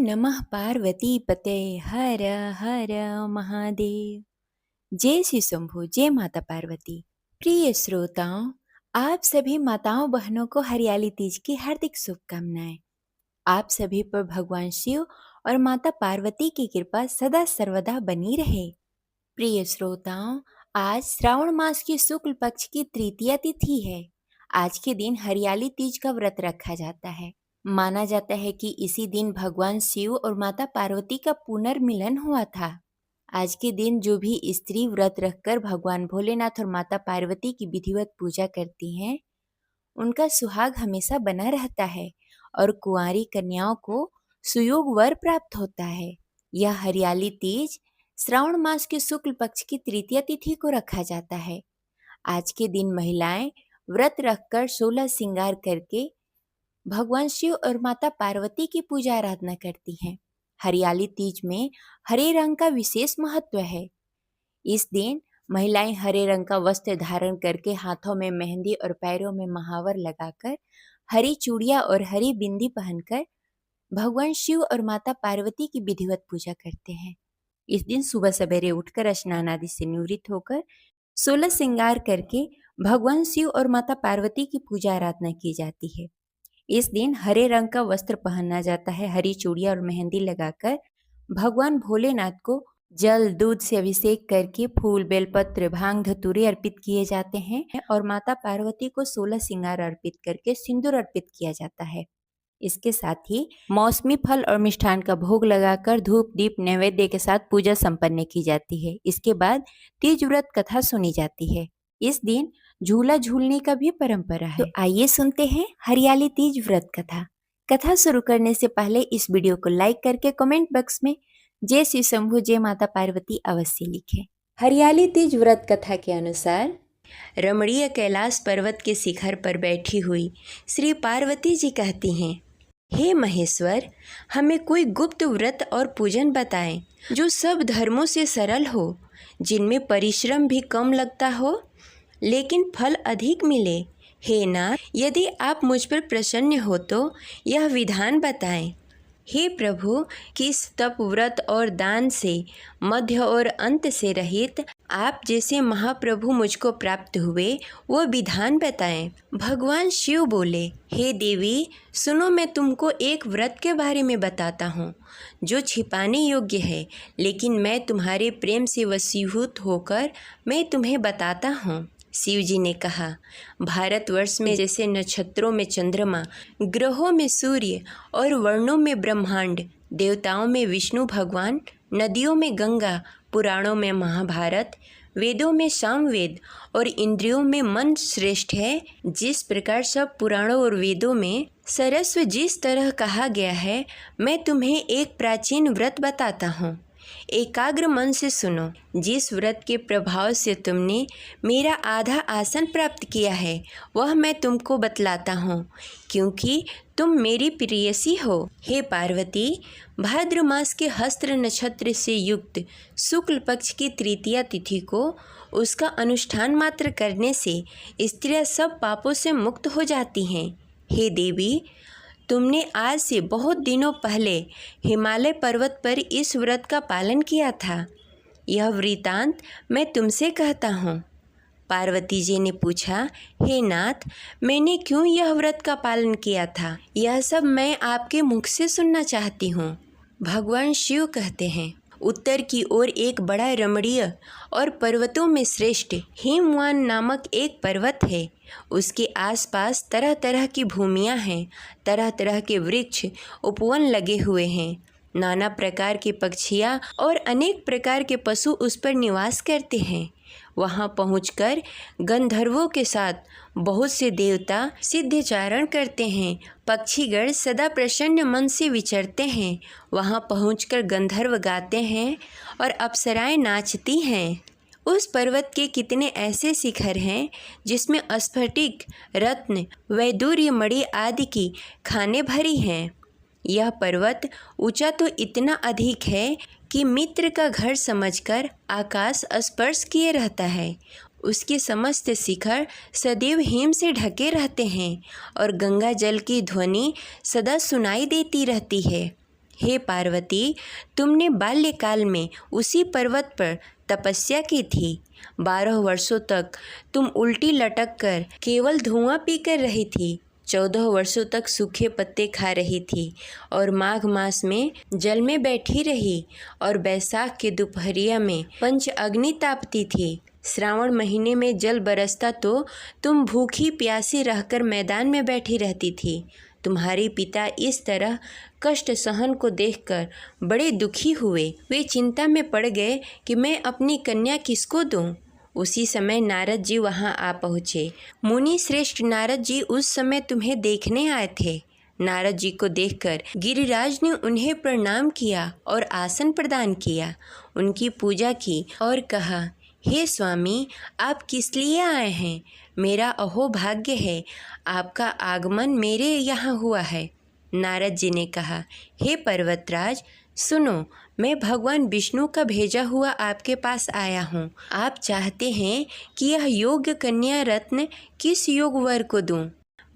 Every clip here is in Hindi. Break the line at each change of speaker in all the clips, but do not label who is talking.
नमः पार्वती पते हर हर महादेव। जय श्री शंभु, जय माता पार्वती। प्रिय श्रोताओं, आप सभी माताओं बहनों को हरियाली तीज की हार्दिक शुभकामनाएं। आप सभी पर भगवान शिव और माता पार्वती की कृपा सदा सर्वदा बनी रहे। प्रिय श्रोताओं, आज श्रावण मास की शुक्ल पक्ष की तृतीया तिथि है। आज के दिन हरियाली तीज का व्रत रखा जाता है। माना जाता है कि इसी दिन भगवान शिव और माता पार्वती का पुनर्मिलन हुआ था। आज के दिन जो भी स्त्री व्रत रखकर भगवान भोलेनाथ और माता पार्वती की विधिवत पूजा करती हैं, उनका सुहाग हमेशा बना रहता है और कुंवारी कन्याओं को सुयोग वर प्राप्त होता है। यह हरियाली तीज श्रावण मास के शुक्ल पक्ष की तृतीया तिथि को रखा जाता है। आज के दिन महिलाएं व्रत रखकर 16 श्रृंगार करके भगवान शिव और माता पार्वती की पूजा आराधना करती हैं। हरियाली तीज में हरे रंग का विशेष महत्व है। इस दिन महिलाएं हरे रंग का वस्त्र धारण करके हाथों में मेहंदी और पैरों में महावर लगाकर हरी चूड़ियां और हरी बिंदी पहनकर भगवान शिव और माता पार्वती की विधिवत पूजा करते हैं। इस दिन सुबह सवेरे उठकर स्नान आदि से निवृत्त होकर 16 श्रृंगार करके भगवान शिव और माता पार्वती की पूजा आराधना की जाती है। इस दिन हरे रंग का वस्त्र पहना जाता है। हरी चूड़ियां और मेहंदी लगाकर भगवान भोलेनाथ को जल दूध से अभिषेक करके फूल बेलपत्र भांग धतूरे अर्पित किए जाते हैं और माता पार्वती को 16 श्रृंगार अर्पित करके सिंदूर अर्पित किया जाता है। इसके साथ ही मौसमी फल और मिष्ठान का भोग लगाकर धूप दीप नैवेद्य के साथ पूजा संपन्न की जाती है। इसके बाद तीज व्रत कथा सुनी जाती है। इस दिन झूला झूलने का भी परंपरा है। तो आइए सुनते हैं हरियाली तीज व्रत कथा। कथा शुरू करने से पहले इस वीडियो को लाइक करके कमेंट बॉक्स में जय श्री शंभु जय माता पार्वती अवश्य लिखें। हरियाली तीज व्रत कथा के अनुसार रमणीय कैलाश पर्वत के शिखर पर बैठी हुई श्री पार्वती जी कहती हैं, हे महेश्वर, हमें कोई गुप्त व्रत और पूजन बताएं जो सब धर्मों से सरल हो, जिनमें परिश्रम भी कम लगता हो लेकिन फल अधिक मिले। हे नाथ, यदि आप मुझ पर प्रसन्न हो तो यह विधान बताएं। हे प्रभु, किस तप व्रत और दान से मध्य और अंत से रहित आप जैसे महाप्रभु मुझको प्राप्त हुए वो विधान बताएं। भगवान शिव बोले, हे देवी, सुनो, मैं तुमको एक व्रत के बारे में बताता हूँ जो छिपाने योग्य है, लेकिन मैं तुम्हारे प्रेम से वशीभूत होकर मैं तुम्हें बताता हूँ। शिव जी ने कहा, भारतवर्ष में जैसे नक्षत्रों में चंद्रमा, ग्रहों में सूर्य और वर्णों में ब्रह्मांड, देवताओं में विष्णु भगवान, नदियों में गंगा, पुराणों में महाभारत, वेदों में सामवेद और इंद्रियों में मन श्रेष्ठ है, जिस प्रकार सब पुराणों और वेदों में सरस्व जिस तरह कहा गया है, मैं तुम्हें एक प्राचीन व्रत बताता हूँ। एकाग्र मन से सुनो। जिस व्रत के प्रभाव से तुमने मेरा आधा आसन प्राप्त किया है वह मैं तुमको बतलाता हूँ, क्योंकि तुम मेरी प्रेयसी हो। हे पार्वती, भाद्र मास के हस्त्र नक्षत्र से युक्त शुक्ल पक्ष की तृतीया तिथि को उसका अनुष्ठान मात्र करने से स्त्रियां सब पापों से मुक्त हो जाती हैं। हे देवी, तुमने आज से बहुत दिनों पहले हिमालय पर्वत पर इस व्रत का पालन किया था। यह वृतांत मैं तुमसे कहता हूँ। पार्वती जी ने पूछा, हे नाथ, मैंने क्यों यह व्रत का पालन किया था, यह सब मैं आपके मुख से सुनना चाहती हूँ। भगवान शिव कहते हैं, उत्तर की ओर एक बड़ा रमणीय और पर्वतों में श्रेष्ठ हिमवान नामक एक पर्वत है। उसके आसपास तरह तरह की भूमियाँ हैं, तरह तरह के वृक्ष उपवन लगे हुए हैं। नाना प्रकार के पक्षियाँ और अनेक प्रकार के पशु उस पर निवास करते हैं। वहाँ पहुंचकर गंधर्वों के साथ बहुत से देवता सिद्धचारण करते हैं। पक्षीगण सदा प्रसन्न मन से विचरते हैं। वहाँ पहुंचकर गंधर्व गाते हैं और अप्सराएं नाचती हैं। उस पर्वत के कितने ऐसे शिखर हैं जिसमें स्फटिक, रत्न, वैदूर्य मणि आदि की खानें भरी हैं। यह पर्वत ऊंचा तो इतना अधिक है कि मित्र का घर समझकर आकाश स्पर्श किए रहता है। उसके समस्त शिखर सदैव हिम से ढके रहते हैं और गंगा जल की ध्वनि सदा सुनाई देती रहती है। हे पार्वती, तुमने बाल्यकाल में उसी पर्वत पर तपस्या की थी। 12 वर्षों तक तुम उल्टी लटक कर केवल धुआं पीकर रही थी। 14 वर्षों तक सूखे पत्ते खा रही थी और माघ मास में जल में बैठी रही और बैसाख के दोपहरिया में पंच अग्नि तापती थी। श्रावण महीने में जल बरसता तो तुम भूखी प्यासी रहकर मैदान में बैठी रहती थी। तुम्हारे पिता इस तरह कष्ट सहन को देखकर बड़े दुखी हुए। वे चिंता में पड़ गए कि मैं अपनी कन्या किसको दूं। उसी समय नारद जी वहां आ पहुँचे। मुनि श्रेष्ठ नारद जी उस समय तुम्हें देखने आए थे। नारद जी को देखकर गिरिराज ने उन्हें प्रणाम किया और आसन प्रदान किया, उनकी पूजा की और कहा, हे स्वामी, आप किस लिए आए हैं? मेरा अहोभाग्य है, आपका आगमन मेरे यहाँ हुआ है। नारद जी ने कहा, हे पर्वतराज, सुनो, मैं भगवान विष्णु का भेजा हुआ आपके पास आया हूँ। आप चाहते हैं कि यह योग्य कन्या रत्न किस योग वर को दूँ?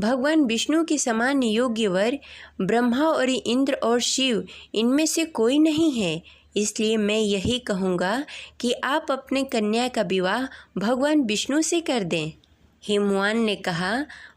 भगवान विष्णु के समान योग्य वर ब्रह्मा और इंद्र और शिव इनमें से कोई नहीं है। इसलिए मैं यही कहूँगा कि आप अपने कन्या का विवाह भगवान विष्णु से कर दें। हिमवान ने कहा,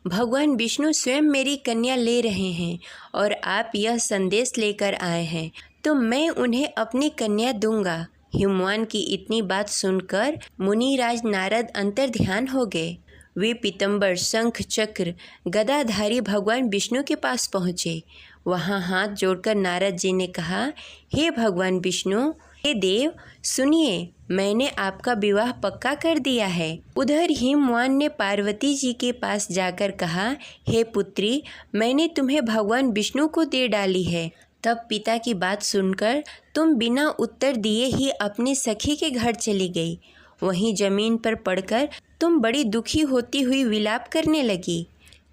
भगवान विष्णु स्वयं मेरी कन्या ले रहे हैं और आप यह संदेश लेकर आए हैं, तो मैं उन्हें अपनी कन्या दूंगा। हिमवान की इतनी बात सुनकर मुनिराज नारद अंतर्ध्यान हो गए। वे पीतंबर, शंख, चक्र, गदाधारी भगवान विष्णु के पास पहुँचे। वहाँ हाथ जोड़कर नारद जी ने कहा, हे भगवान विष्णु, हे देव, सुनिए, मैंने आपका विवाह पक्का कर दिया है। उधर हिमवान ने पार्वती जी के पास जाकर कहा, हे पुत्री, मैंने तुम्हें भगवान विष्णु को दे डाली है। तब पिता की बात सुनकर तुम बिना उत्तर दिए ही अपनी सखी के घर चली गई। वहीं जमीन पर पड़कर तुम बड़ी दुखी होती हुई विलाप करने लगी।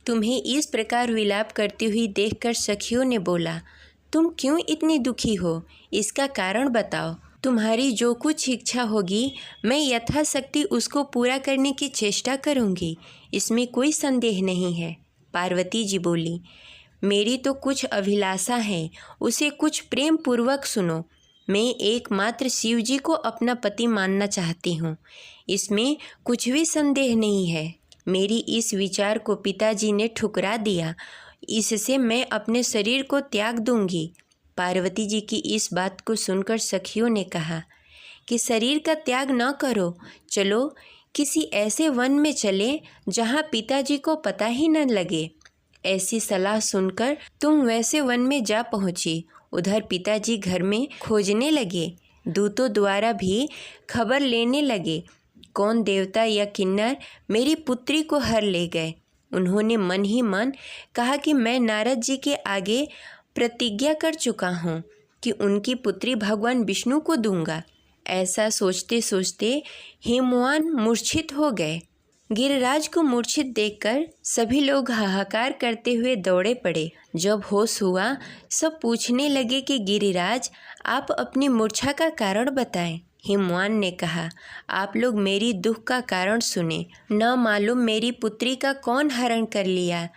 तुम्हें इस प्रकार विलाप करती हुई देखकर सखियों ने बोला, तुम क्यों इतनी दुखी हो? इसका कारण बताओ। तुम्हारी जो कुछ इच्छा होगी मैं यथाशक्ति उसको पूरा करने की चेष्टा करूँगी, इसमें कोई संदेह नहीं है। पार्वती जी बोली, मेरी तो कुछ अभिलाषा है, उसे कुछ प्रेम पूर्वक सुनो। मैं एकमात्र शिव जी को अपना पति मानना चाहती हूँ, इसमें कुछ भी संदेह नहीं है। मेरी इस विचार को पिताजी ने ठुकरा दिया, इससे मैं अपने शरीर को त्याग दूंगी। पार्वती जी की इस बात को सुनकर सखियों ने कहा कि शरीर का त्याग न करो, चलो किसी ऐसे वन में चले जहाँ पिताजी को पता ही न लगे। ऐसी सलाह सुनकर तुम वैसे वन में जा पहुँची। उधर पिताजी घर में खोजने लगे, दूतों द्वारा भी खबर लेने लगे, कौन देवता या किन्नर मेरी पुत्री को हर ले गए। उन्होंने मन ही मन कहा कि मैं नारद जी के आगे प्रतिज्ञा कर चुका हूँ कि उनकी पुत्री भगवान विष्णु को दूंगा। ऐसा सोचते सोचते हिमवान मूर्छित हो गए। गिरिराज को मूर्छित देखकर सभी लोग हाहाकार करते हुए दौड़े पड़े। जब होश हुआ, सब पूछने लगे कि गिरिराज, आप अपनी मूर्छा का कारण बताएं। हिमवान ने कहा, आप लोग मेरी दुख का कारण सुने। न मालूम मेरी पुत्री का कौन हरण कर लिया।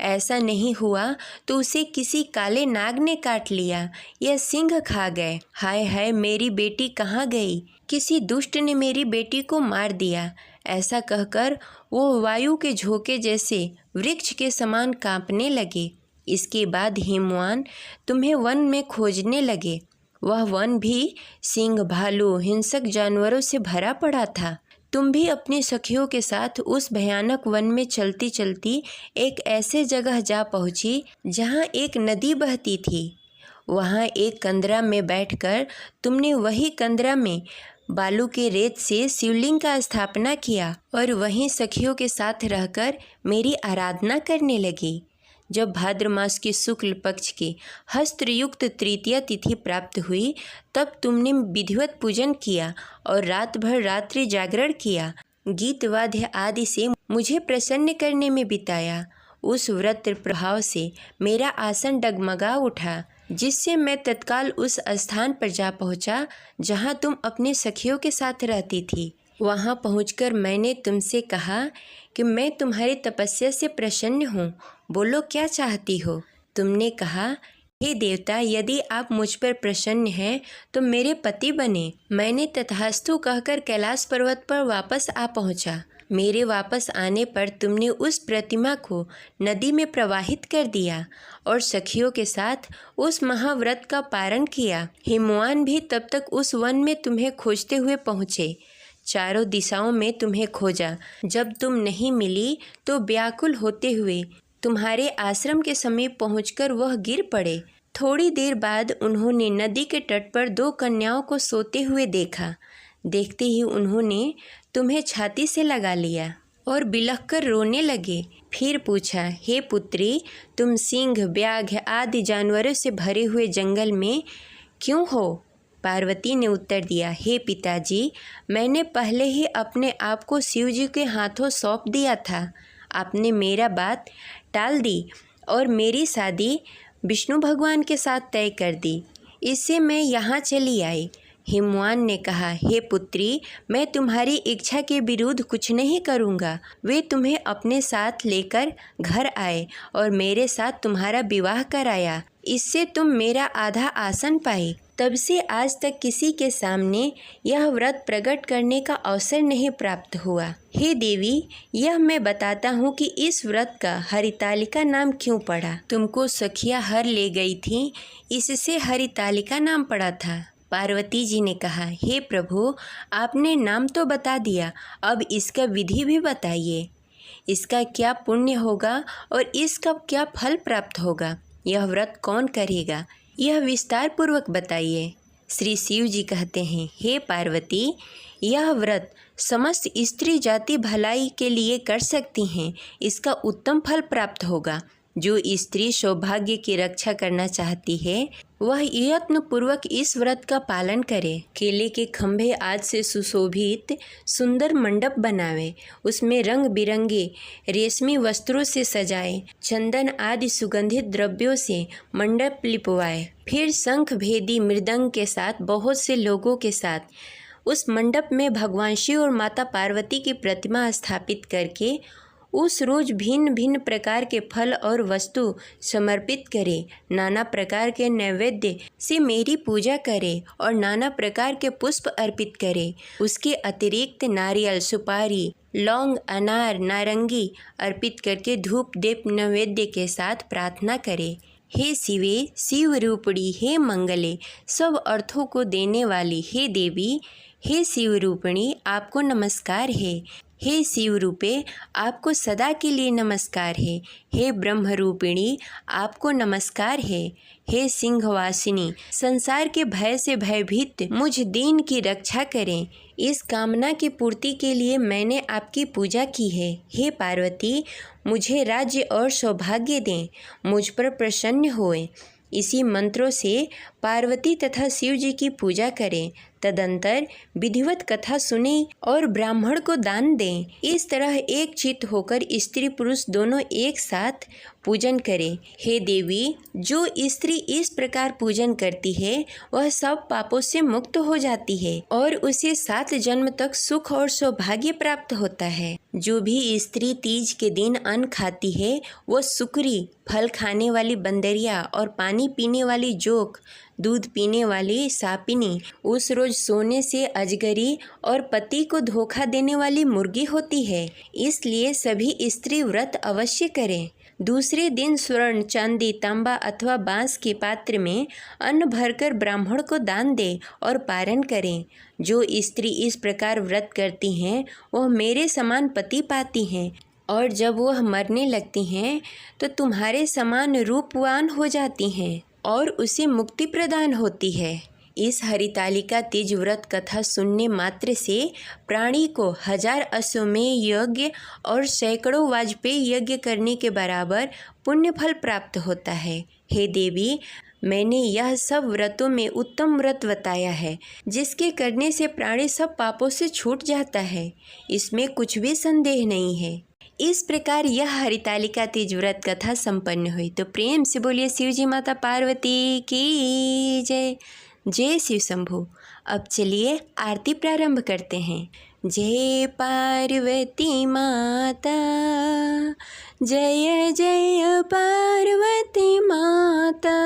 ऐसा नहीं हुआ तो उसे किसी काले नाग ने काट लिया या सिंह खा गए। हाय हाय, मेरी बेटी कहाँ गई? किसी दुष्ट ने मेरी बेटी को मार दिया। ऐसा कहकर वो वायु के झोंके जैसे वृक्ष के समान कांपने लगे। इसके बाद हिमवान तुम्हें वन में खोजने लगे। वह वन भी सिंह, भालू, हिंसक जानवरों से भरा पड़ा था। तुम भी अपनी सखियों के साथ उस भयानक वन में चलती चलती एक ऐसे जगह जा पहुंची जहां एक नदी बहती थी। वहां एक कंदरा में बैठकर तुमने वही कंदरा में बालू के रेत से शिवलिंग का स्थापना किया और वहीं सखियों के साथ रहकर मेरी आराधना करने लगी। जब भाद्र मास के शुक्ल पक्ष की हस्तयुक्त तृतीया तिथि प्राप्त हुई, तब तुमने विधिवत पूजन किया और रात भर रात्रि जागरण किया। गीत वाद्य आदि से मुझे प्रसन्न करने में बिताया। उस व्रत प्रभाव से मेरा आसन डगमगा उठा, जिससे मैं तत्काल उस स्थान पर जा पहुंचा जहां तुम अपने सखियों के साथ रहती थी। वहां पहुंचकर मैंने तुमसे कहा कि मैं तुम्हारी तपस्या से प्रसन्न हूँ, बोलो क्या चाहती हो। तुमने कहा,
हे देवता, यदि आप मुझ पर प्रसन्न हैं तो मेरे पति बने। मैंने तथास्तु कहकर कैलाश पर्वत पर वापस आ पहुंचा। मेरे वापस आने पर तुमने उस प्रतिमा को नदी में प्रवाहित कर दिया और सखियों के साथ उस महाव्रत का पारण किया। हिमवान भी तब तक उस वन में तुम्हें खोजते हुए पहुँचे। चारों दिशाओं में तुम्हें खोजा। जब तुम नहीं मिली तो व्याकुल होते हुए तुम्हारे आश्रम के समीप पहुंचकर वह गिर पड़े। थोड़ी देर बाद उन्होंने नदी के तट पर 2 कन्याओं को सोते हुए देखा। देखते ही उन्होंने तुम्हें छाती से लगा लिया और बिलखकर रोने लगे। फिर पूछा, हे पुत्री, तुम सिंह, व्याघ्र आदि जानवरों से भरे हुए जंगल में क्यों हो? पार्वती ने उत्तर दिया, हे पिताजी, मैंने पहले ही अपने आप को शिव जी के हाथों सौंप दिया था। आपने मेरा बात टाल दी और मेरी शादी विष्णु भगवान के साथ तय कर दी। इससे मैं यहाँ चली आई। हिमवान ने कहा, हे पुत्री, मैं तुम्हारी इच्छा के विरुद्ध कुछ नहीं करूँगा। वे तुम्हें अपने साथ लेकर घर आए और मेरे साथ तुम्हारा विवाह कराया। इससे तुम मेरा आधा आसन पाई। तब से आज तक किसी के सामने यह व्रत प्रकट करने का अवसर नहीं प्राप्त हुआ। हे देवी, यह मैं बताता हूँ कि इस व्रत का हरितालिका नाम क्यों पड़ा। तुमको सखिया हर ले गई थी, इससे हरितालिका नाम पड़ा था। पार्वती जी ने कहा, हे प्रभु, आपने नाम तो बता दिया, अब इसका विधि भी बताइए। इसका क्या पुण्य होगा और इसका क्या फल प्राप्त होगा? यह व्रत कौन करेगा? यह विस्तार पूर्वक बताइए। श्री शिव जी कहते हैं, हे पार्वती, यह व्रत समस्त स्त्री जाति भलाई के लिए कर सकती हैं। इसका उत्तम फल प्राप्त होगा। जो स्त्री सौभाग्य की रक्षा करना चाहती है वह यत्न पूर्वक इस व्रत का पालन करे। केले के खंभे आज से सुशोभित सुंदर मंडप बनावे, उसमें रंग बिरंगे रेशमी वस्त्रों से सजाए, चंदन आदि सुगंधित द्रव्यों से मंडप लिपवाए। फिर शंख भेदी मृदंग के साथ बहुत से लोगों के साथ उस मंडप में भगवान शिव और माता पार्वती की प्रतिमा स्थापित करके उस रोज भिन्न भिन्न प्रकार के फल और वस्तु समर्पित करे, नाना प्रकार के नैवेद्य से मेरी पूजा करे और नाना प्रकार के पुष्प अर्पित करे। उसके अतिरिक्त नारियल, सुपारी, लौंग, अनार, नारंगी अर्पित करके धूप दीप नैवेद्य के साथ प्रार्थना करे। हे शिवे, शिव रूपड़ी, हे मंगले, सब अर्थों को देने वाली हे देवी, हे शिव रूपिणी, आपको नमस्कार है। हे शिव रूपे, आपको सदा के लिए नमस्कार है। हे ब्रह्म रूपिणी, आपको नमस्कार है। हे सिंहवासिनी, संसार के भय से भयभीत मुझ दीन की रक्षा करें। इस कामना की पूर्ति के लिए मैंने आपकी पूजा की है। हे पार्वती, मुझे राज्य और सौभाग्य दें, मुझ पर प्रसन्न होएं। इसी मंत्रों से पार्वती तथा शिव जी की पूजा करें। तदंतर विधिवत कथा सुने और ब्राह्मण को दान दें। इस तरह एक चित्त होकर स्त्री पुरुष दोनों एक साथ पूजन करें। हे देवी, जो स्त्री इस प्रकार पूजन करती है वह सब पापों से मुक्त हो जाती है और उसे 7 जन्म तक सुख और सौभाग्य प्राप्त होता है। जो भी स्त्री तीज के दिन अन्न खाती है वो सुकरी, फल खाने वाली बंदरिया और पानी पीने वाली जोक, दूध पीने वाली सापिनी, उस रोज सोने से अजगरी और पति को धोखा देने वाली मुर्गी होती है। इसलिए सभी स्त्री व्रत अवश्य करें। दूसरे दिन स्वर्ण, चांदी, तांबा अथवा बांस के पात्र में अन्न भरकर ब्राह्मण को दान दे और पारण करें। जो स्त्री इस प्रकार व्रत करती हैं वह मेरे समान पति पाती हैं और जब वह मरने लगती हैं तो तुम्हारे समान रूपवान हो जाती हैं और उसे मुक्ति प्रदान होती है। इस हरितालिका तीज व्रत कथा सुनने मात्र से प्राणी को 1000 अश्वमेध यज्ञ और सैकड़ों वाजपेयी यज्ञ करने के बराबर पुण्य फल प्राप्त होता है। हे देवी, मैंने यह सब व्रतों में उत्तम व्रत बताया है जिसके करने से प्राणी सब पापों से छूट जाता है। इसमें कुछ भी संदेह नहीं है। इस प्रकार यह हरितालिका तीज व्रत कथा संपन्न हुई। तो प्रेम से बोलिए शिवजी माता पार्वती की जय। जय शिव शंभु। अब चलिए आरती प्रारंभ करते हैं। जय पार्वती माता, जय जय पार्वती माता,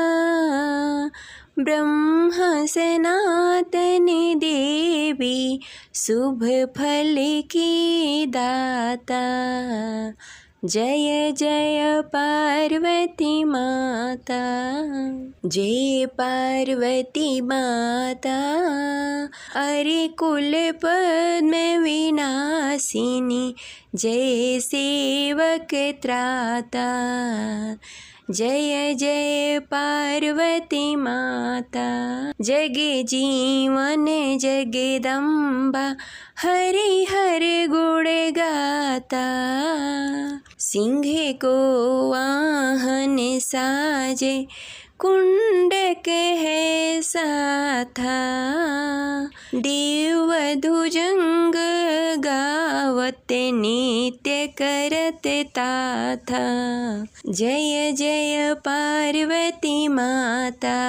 ब्रह्म सनातन देवी, शुभ फल की दाता। जय जय पार्वती माता, जय पार्वती माता, अरे कुल पद्म विनाशिनी, जय सेवक त्राता। जय जय पार्वती माता, जग जीवन जगदम्बा, हरि हर गुण गाता। सिंह को वाहन साजे, कुंडक है साथा, देव धुजंग गावत नित्य करत ताथा। जय जय पार्वती माता,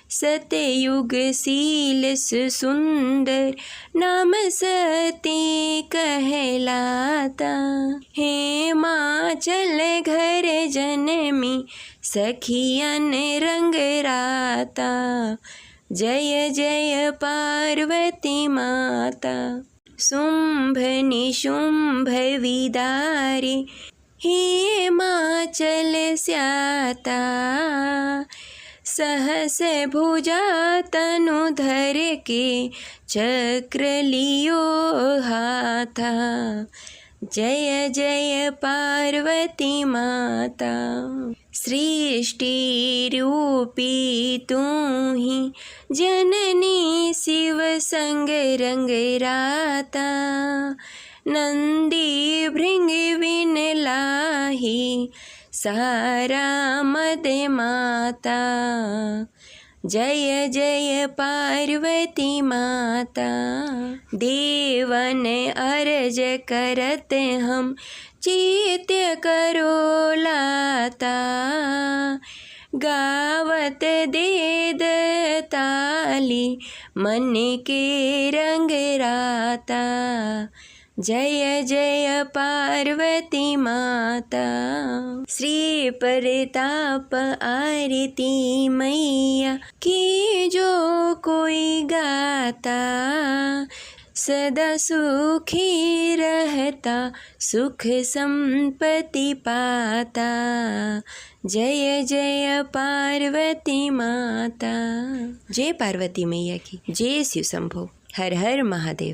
सतयुग शील सुंदर, नाम सती कहलाता। हिमाचल घर जनमी, सखियन रंग राता। जय जय पार्वती माता, शुंभ निशुंभ विदारे, हिमाचल स्याता। सहस भुजा तनु धर के, चक्र लियो हाथा। जय जय पार्वती माता, सृष्टि रूपी तू ही, जननी शिव संग रंग राता। नंदी भृंग विन लाही, सारा मद माता। जय जय पार्वती माता, देवन अर्ज करत हम, चित्य करो लाता। गावत देद ताली, मन के रंग राता। जय जय पार्वती माता, श्री प्रताप आरती मैया की जो कोई गाता। सदा सुखी रहता, सुख संपत्ति पाता। जय जय पार्वती माता। जय पार्वती मैया की, जय शिव शंभो। हर हर महादेव।